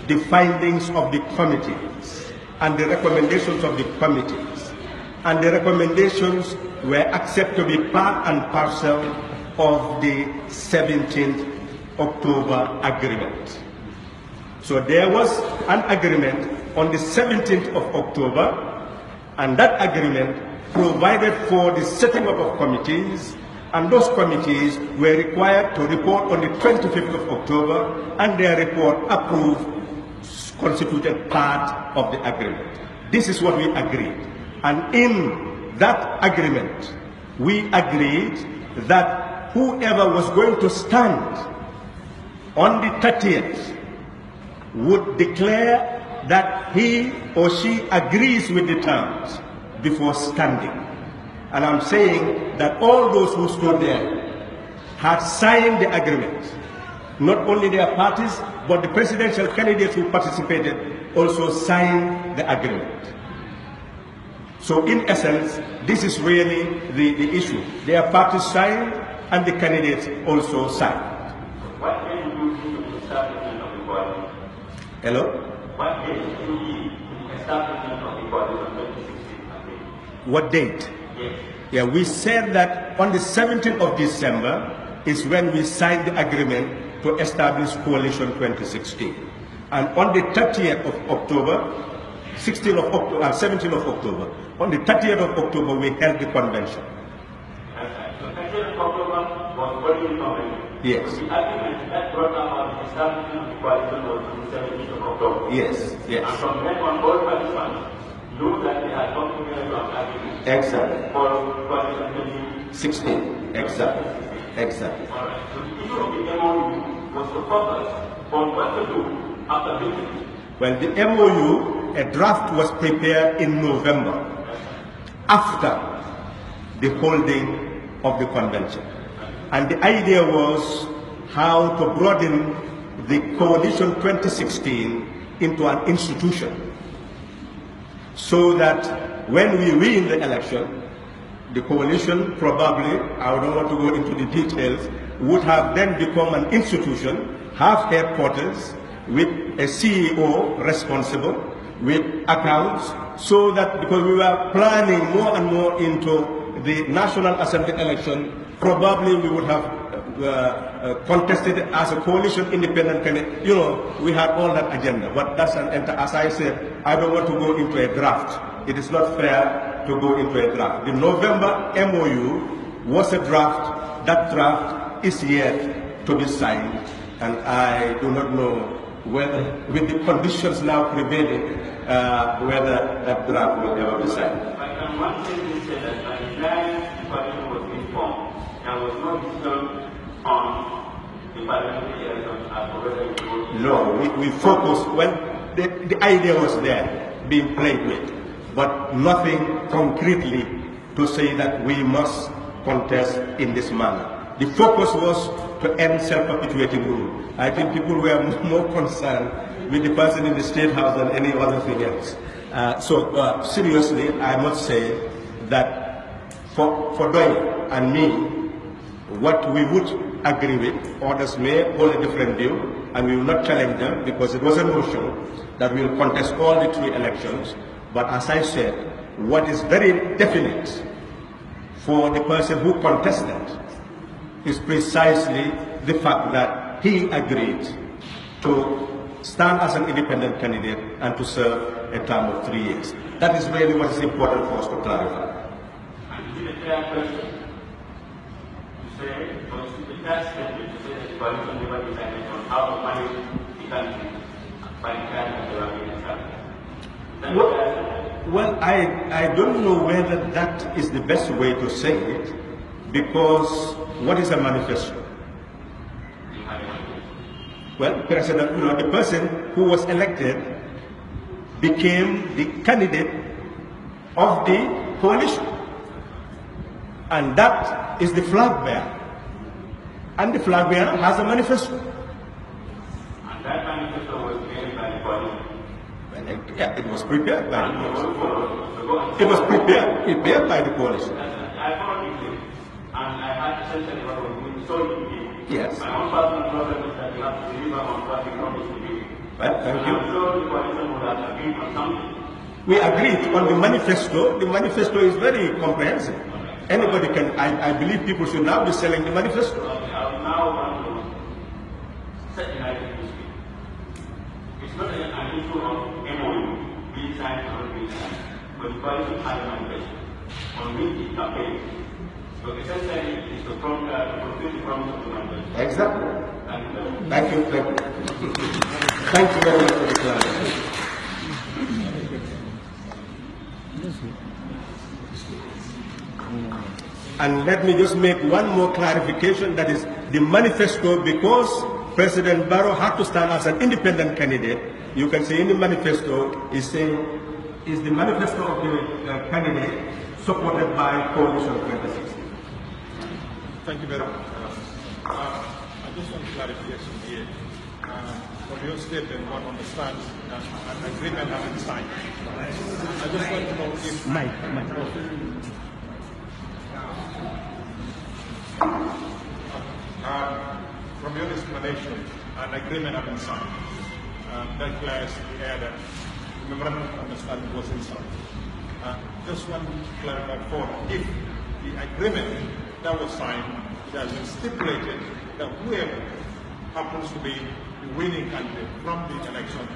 the findings of the committees and the recommendations of the committees. And the recommendations were accepted to be part and parcel of the 17th October agreement. So there was an agreement on the 17th of October, and that agreement provided for the setting up of committees, and those committees were required to report on the 25th of October, and their report approved constituted part of the agreement. This is what we agreed. And in that agreement, we agreed that whoever was going to stand on the 30th would declare that he or she agrees with the terms before standing. And I'm saying that all those who stood there had signed the agreement. Not only their parties, but the presidential candidates who participated also signed the agreement. So in essence, this is really the issue. Their parties signed and the candidates also signed. What date do you give to the establishment of the coalition? Hello? What date do you give to the establishment of the coalition 2016? What date? Yes. Yeah, we said that on the 17th of December is when we signed the agreement to establish Coalition 2016. And on the 30th of October, 16th of October, 17th of October, on the 30th of October, we held the convention. So 30th of October was holding the convention. Yes. The agreement that brought about the establishment of the coalition was on the 17th of October. Yes, yes. And from then on, all participants knew that they had come together to an agreement. Exactly. For coalition 16. Exactly. Exactly. All right. So the issue of the MOU was to focus on what to do after victory. Well, the MOU, a draft was prepared in November after the holding of the convention. And the idea was how to broaden the Coalition 2016 into an institution so that when we win the election, the coalition probably, I don't want to go into the details, would have then become an institution, have headquarters, with a CEO responsible, with accounts, so that because we were planning more and more into the National Assembly election, probably we would have contested as a coalition independent candidate. You know, we had all that agenda. But that's as I said, I don't want to go into a draft. It is not fair to go into a draft. The November MOU was a draft. That draft is yet to be signed. And I do not know whether, with the conditions now prevailing, whether that draft will ever be signed. And one thing you said that by the time the coalition was informed, there was no decision on the parliamentary elections as to whether it would. No, we focused, well, the idea was there, being played with, but nothing concretely to say that we must contest in this manner. The focus was to end self-perpetuating rule. I think people were more concerned with the person in the State House than any other thing else. Seriously, I must say that for Doyle and me, what we would agree with, others may hold a different view, and we will not challenge them because it was a motion that we will contest all the three elections. But as I said, what is very definite for the person who contested is precisely the fact that he agreed to stand as an independent candidate and to serve a term of 3 years. That is really what is important for us to clarify. And is it a fair question to say, or is it a fair statement to say that the coalition never decided on how to manage the country by the time that they were being established? Well, I don't know whether that is the best way to say it, because what is a manifesto? Well, President, the person who was elected became the candidate of the coalition. And that is the flag bearer. And the flag bearer has a manifesto. And that manifesto was made by the coalition. Yeah, it was prepared by the coalition. It was prepared by the coalition. I followed it, and I had essentially what was doing so easy. Yes. My own personal problem is that you have to deliver on what you promised to do. Well, thank you. I'm sure the coalition would have agreed on something. We agreed on the manifesto. The manifesto is very comprehensive. Anybody can, I believe people should now be selling the manifesto. I now want to set the right issue. It's not an issue of MOU, being signed or not being signed, but the coalition has a manifesto on which it campaigns. So essentially, it's to fulfill the promise of the manifesto. Exactly. Thank you. Thank you. Thank you very much for the clarification. And let me just make one more clarification, that is the manifesto, because President Barrow had to stand as an independent candidate. You can see in the manifesto, is saying, is the manifesto of the candidate supported by Coalition 2016. Thank you very much. I just want clarification here. From your statement, one understands that an agreement has been signed. I just want to know if... from your explanation, an agreement has been signed. That clears the air that the memorandum of understanding was inside. Just want to clarify further. If the agreement that was signed, it has been stipulated that whoever happens to be the winning candidate from the election